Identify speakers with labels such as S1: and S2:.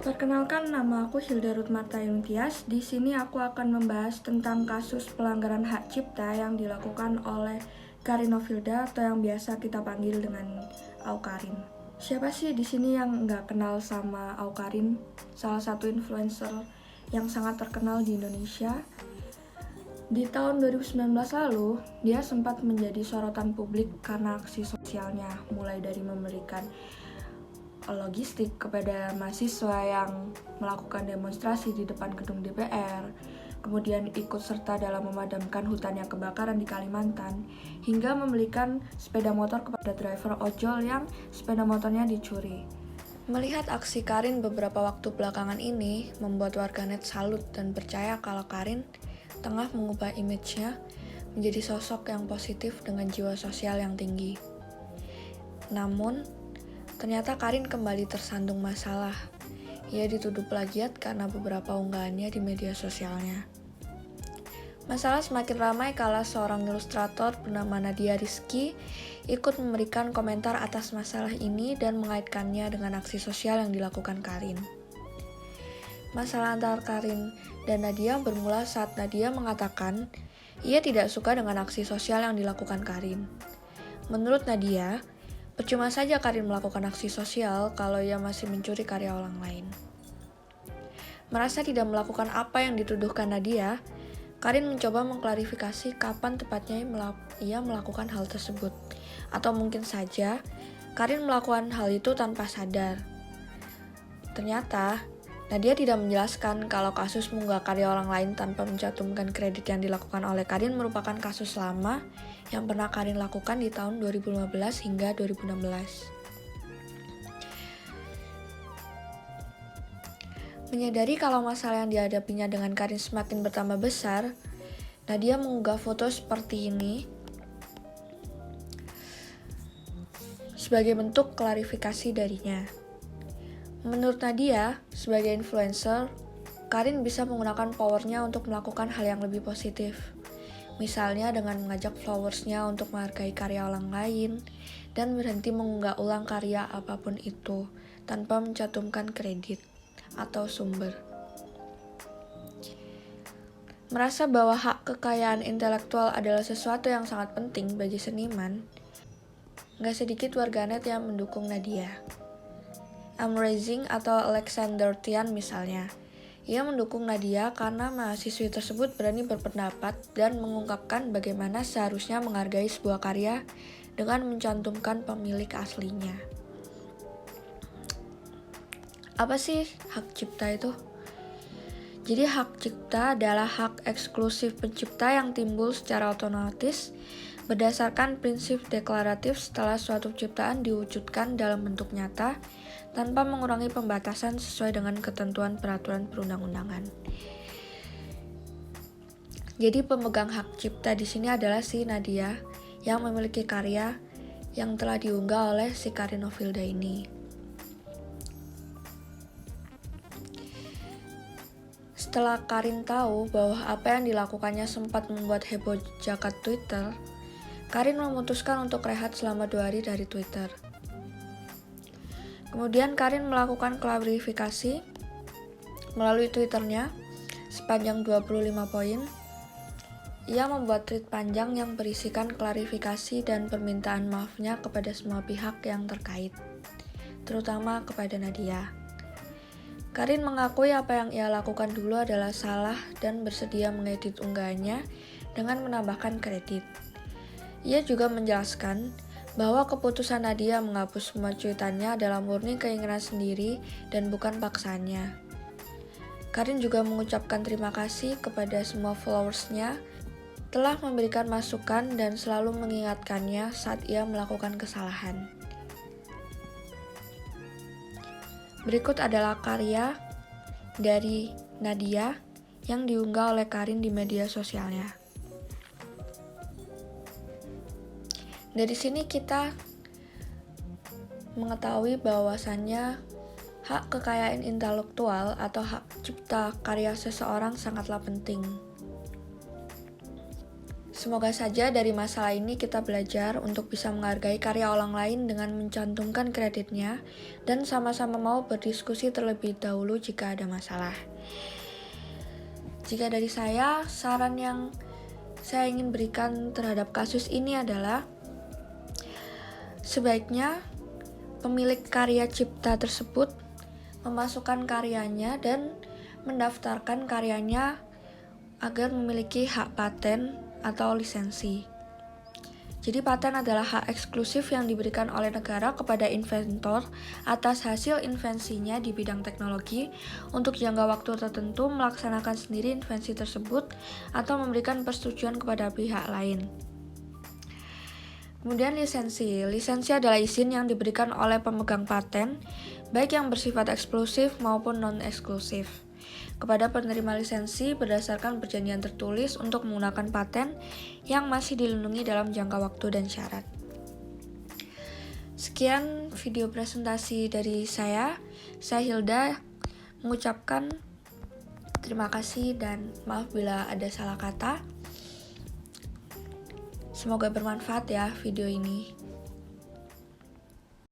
S1: Perkenalkan, nama aku Hilda Rutmarta Yuntias. Di sini aku akan membahas tentang kasus pelanggaran hak cipta yang dilakukan oleh Karin Novilda atau yang biasa kita panggil dengan Awkarin. Siapa sih di sini yang nggak kenal sama Awkarin? Salah satu influencer yang sangat terkenal di Indonesia. Di tahun 2019 lalu, dia sempat menjadi sorotan publik karena aksi sosialnya, mulai dari memberikan logistik kepada mahasiswa yang melakukan demonstrasi di depan gedung DPR, kemudian ikut serta dalam memadamkan hutan yang kebakaran di Kalimantan, hingga membelikan sepeda motor kepada driver ojol yang sepeda motornya dicuri. Melihat aksi Karin beberapa waktu belakangan ini membuat warganet salut dan percaya kalau Karin tengah mengubah image-nya menjadi sosok yang positif dengan jiwa sosial yang tinggi. Namun, ternyata Karin kembali tersandung masalah. Ia dituduh plagiat karena beberapa unggahannya di media sosialnya. Masalah semakin ramai kala seorang ilustrator bernama Nadia Rizky ikut memberikan komentar atas masalah ini dan mengaitkannya dengan aksi sosial yang dilakukan Karin. Masalah antara Karin dan Nadia bermula saat Nadia mengatakan ia tidak suka dengan aksi sosial yang dilakukan Karin. Menurut Nadia, percuma saja Karin melakukan aksi sosial kalau ia masih mencuri karya orang lain. Merasa tidak melakukan apa yang dituduhkan Nadia, Karin mencoba mengklarifikasi kapan tepatnya ia melakukan hal tersebut. Atau mungkin saja, Karin melakukan hal itu tanpa sadar. Ternyata, Nadia tidak menjelaskan kalau kasus mengunggah karya orang lain tanpa mencantumkan kredit yang dilakukan oleh Karin merupakan kasus lama yang pernah Karin lakukan di tahun 2015 hingga 2016. Menyadari kalau masalah yang dihadapinya dengan Karin semakin bertambah besar, Nadia mengunggah foto seperti ini sebagai bentuk klarifikasi darinya. Menurut Nadia, sebagai influencer, Karin bisa menggunakan powernya untuk melakukan hal yang lebih positif. Misalnya dengan mengajak followersnya untuk menghargai karya orang lain dan berhenti mengunggah ulang karya apapun itu tanpa mencantumkan kredit atau sumber. Merasa bahwa hak kekayaan intelektual adalah sesuatu yang sangat penting bagi seniman, gak sedikit warganet yang mendukung Nadia. Amazing atau Alexander Tian misalnya. Ia mendukung Nadia karena mahasiswi tersebut berani berpendapat dan mengungkapkan bagaimana seharusnya menghargai sebuah karya dengan mencantumkan pemilik aslinya. Apa sih hak cipta itu? Jadi hak cipta adalah hak eksklusif pencipta yang timbul secara otomatis berdasarkan prinsip deklaratif setelah suatu ciptaan diwujudkan dalam bentuk nyata tanpa mengurangi pembatasan sesuai dengan ketentuan peraturan perundang-undangan. Jadi pemegang hak cipta di sini adalah si Nadia yang memiliki karya yang telah diunggah oleh si Karin Novilda ini. Setelah Karin tahu bahwa apa yang dilakukannya sempat membuat heboh jagat Twitter, Karin memutuskan untuk rehat selama 2 hari dari Twitter. Kemudian Karin melakukan klarifikasi melalui Twitternya sepanjang 25 poin. Ia membuat tweet panjang yang berisikan klarifikasi dan permintaan maafnya kepada semua pihak yang terkait, terutama kepada Nadia. Karin mengakui apa yang ia lakukan dulu adalah salah dan bersedia mengedit unggahannya dengan menambahkan kredit. Ia juga menjelaskan bahwa keputusan Nadia menghapus semua cuitannya adalah murni keinginan sendiri dan bukan paksanya. Karin juga mengucapkan terima kasih kepada semua followersnya telah memberikan masukan dan selalu mengingatkannya saat ia melakukan kesalahan. Berikut adalah karya dari Nadia yang diunggah oleh Karin di media sosialnya. Dari sini kita mengetahui bahwasannya hak kekayaan intelektual atau hak cipta karya seseorang sangatlah penting. Semoga saja dari masalah ini kita belajar untuk bisa menghargai karya orang lain dengan mencantumkan kreditnya dan sama-sama mau berdiskusi terlebih dahulu jika ada masalah. Jika dari saya, saran yang saya ingin berikan terhadap kasus ini adalah sebaiknya pemilik karya cipta tersebut memasukkan karyanya dan mendaftarkan karyanya agar memiliki hak paten atau lisensi. Jadi paten adalah hak eksklusif yang diberikan oleh negara kepada inventor atas hasil invensinya di bidang teknologi untuk jangka waktu tertentu melaksanakan sendiri invensi tersebut atau memberikan persetujuan kepada pihak lain. Kemudian lisensi. Lisensi adalah izin yang diberikan oleh pemegang paten, baik yang bersifat eksklusif maupun non-eksklusif, kepada penerima lisensi berdasarkan perjanjian tertulis untuk menggunakan paten yang masih dilindungi dalam jangka waktu dan syarat. Sekian video presentasi dari saya Hilda, mengucapkan terima kasih dan maaf bila ada salah kata. Semoga bermanfaat ya video ini.